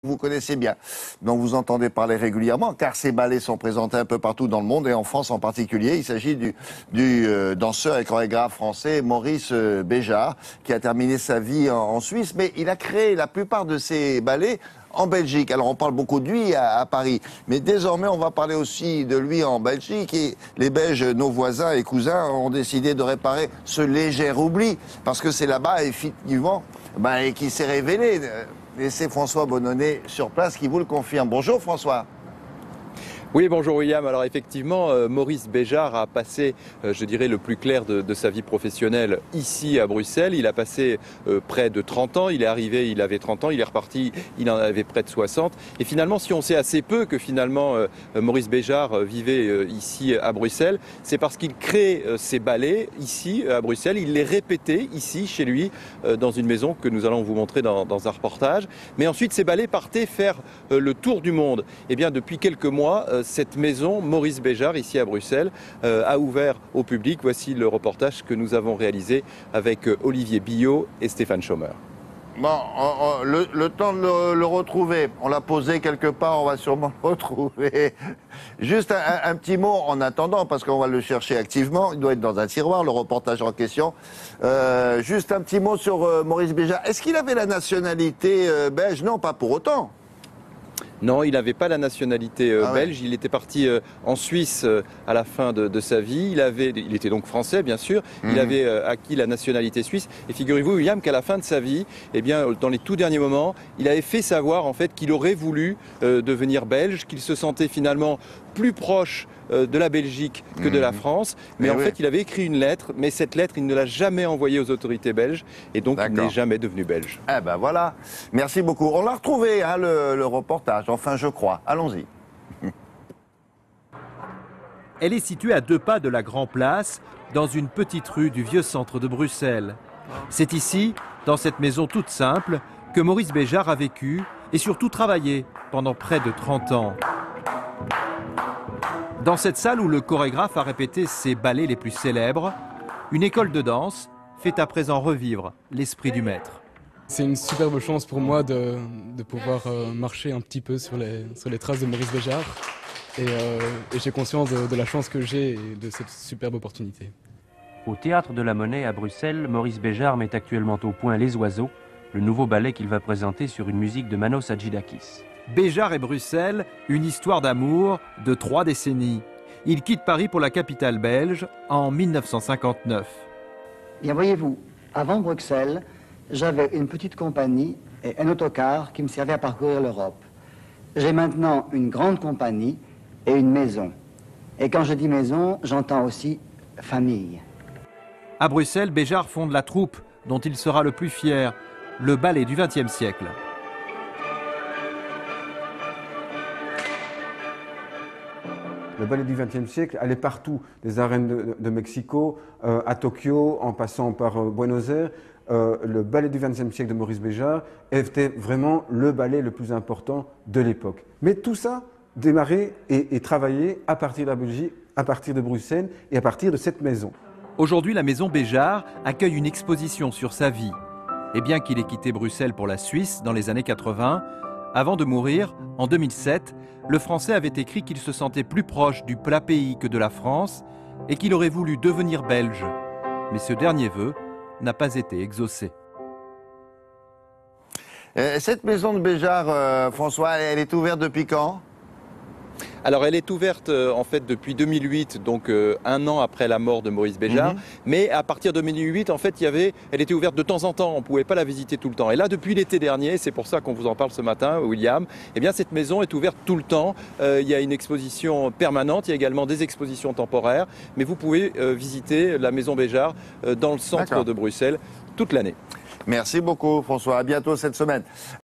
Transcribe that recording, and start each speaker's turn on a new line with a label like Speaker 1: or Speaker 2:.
Speaker 1: Vous connaissez bien, dont vous entendez parler régulièrement, car ces ballets sont présentés un peu partout dans le monde et en France en particulier. Il s'agit du danseur et chorégraphe français Maurice Béjart, qui a terminé sa vie en Suisse, mais il a créé la plupart de ses ballets en Belgique. Alors on parle beaucoup de lui à Paris, mais désormais on va parler aussi de lui en Belgique, et les Belges, nos voisins et cousins, ont décidé de réparer ce léger oubli, parce que c'est là-bas, effectivement, et qui s'est révélé. Et c'est François Bonnonnet sur place qui vous le confirme. Bonjour François.
Speaker 2: Oui, bonjour William. Alors effectivement, Maurice Béjart a passé, je dirais, le plus clair de sa vie professionnelle ici à Bruxelles. Il a passé près de 30 ans. Il est arrivé, il avait 30 ans. Il est reparti, il en avait près de 60. Et finalement, si on sait assez peu que finalement Maurice Béjart vivait ici à Bruxelles, c'est parce qu'il crée ses ballets ici à Bruxelles. Il les répétait ici, chez lui, dans une maison que nous allons vous montrer dans un reportage. Mais ensuite, ces ballets partaient faire le tour du monde. Eh bien, depuis quelques mois, cette maison, Maurice Béjart, ici à Bruxelles, a ouvert au public. Voici le reportage que nous avons réalisé avec Olivier Billot et Stéphane Schaumer.
Speaker 1: Bon, le temps de le retrouver, on l'a posé quelque part, on va sûrement le retrouver. Juste un petit mot en attendant, parce qu'on va le chercher activement, il doit être dans un tiroir, le reportage en question. Juste un petit mot sur Maurice Béjart. Est-ce qu'il avait la nationalité belge? Non, pas pour autant.
Speaker 2: Non, il n'avait pas la nationalité belge. Il était parti en Suisse à la fin de sa vie. Il était donc français, bien sûr. Il avait acquis la nationalité suisse. Et figurez-vous, William, qu'à la fin de sa vie, eh bien, dans les tout derniers moments, il avait fait savoir en fait qu'il aurait voulu devenir belge, qu'il se sentait finalement plus proche de la Belgique que de la France. Mais en fait, il avait écrit une lettre, mais cette lettre, il ne l'a jamais envoyée aux autorités belges. Et donc, il n'est jamais devenu belge.
Speaker 1: Eh ben voilà. Merci beaucoup. On l'a retrouvé, hein, le reportage. Enfin, je crois. Allons-y.
Speaker 3: Elle est située à 2 pas de la Grand Place, dans une petite rue du vieux centre de Bruxelles. C'est ici, dans cette maison toute simple, que Maurice Béjart a vécu et surtout travaillé pendant près de 30 ans. Dans cette salle où le chorégraphe a répété ses ballets les plus célèbres, une école de danse fait à présent revivre l'esprit du maître.
Speaker 4: C'est une superbe chance pour moi de pouvoir marcher un petit peu sur les traces de Maurice Béjart. Et j'ai conscience de la chance que j'ai et de cette superbe opportunité.
Speaker 5: Au Théâtre de la Monnaie à Bruxelles, Maurice Béjart met actuellement au point Les Oiseaux, le nouveau ballet qu'il va présenter sur une musique de Manos Hadjidakis.
Speaker 3: Béjart et Bruxelles, une histoire d'amour de 3 décennies. Il quitte Paris pour la capitale belge en 1959.
Speaker 6: Bien, voyez-vous, avant Bruxelles, j'avais une petite compagnie et un autocar qui me servait à parcourir l'Europe. J'ai maintenant une grande compagnie et une maison. Et quand je dis maison, j'entends aussi famille.
Speaker 3: À Bruxelles, Béjart fonde la troupe dont il sera le plus fier, le ballet du XXe siècle.
Speaker 7: Le ballet du XXe siècle allait partout, des arènes de Mexico à Tokyo, en passant par Buenos Aires. Le ballet du XXe siècle de Maurice Béjart était vraiment le ballet le plus important de l'époque. Mais tout ça démarrait et travaillait à partir de la Belgique, à partir de Bruxelles et à partir de cette maison.
Speaker 3: Aujourd'hui, la maison Béjart accueille une exposition sur sa vie. Et bien qu'il ait quitté Bruxelles pour la Suisse dans les années 80, avant de mourir, en 2007, le Français avait écrit qu'il se sentait plus proche du plat pays que de la France et qu'il aurait voulu devenir belge. Mais ce dernier vœu n'a pas été exaucé.
Speaker 1: Cette maison de Béjart, François, elle est ouverte depuis quand ?
Speaker 2: Alors elle est ouverte en fait depuis 2008, donc 1 an après la mort de Maurice Béjart. Mais à partir de 2008, en fait, elle était ouverte de temps en temps. On ne pouvait pas la visiter tout le temps. Et là, depuis l'été dernier, c'est pour ça qu'on vous en parle ce matin, William. Eh bien, cette maison est ouverte tout le temps. Il y a une exposition permanente. Il y a également des expositions temporaires. Mais vous pouvez visiter la maison Béjart dans le centre de Bruxelles toute l'année.
Speaker 1: Merci beaucoup, François. À bientôt cette semaine.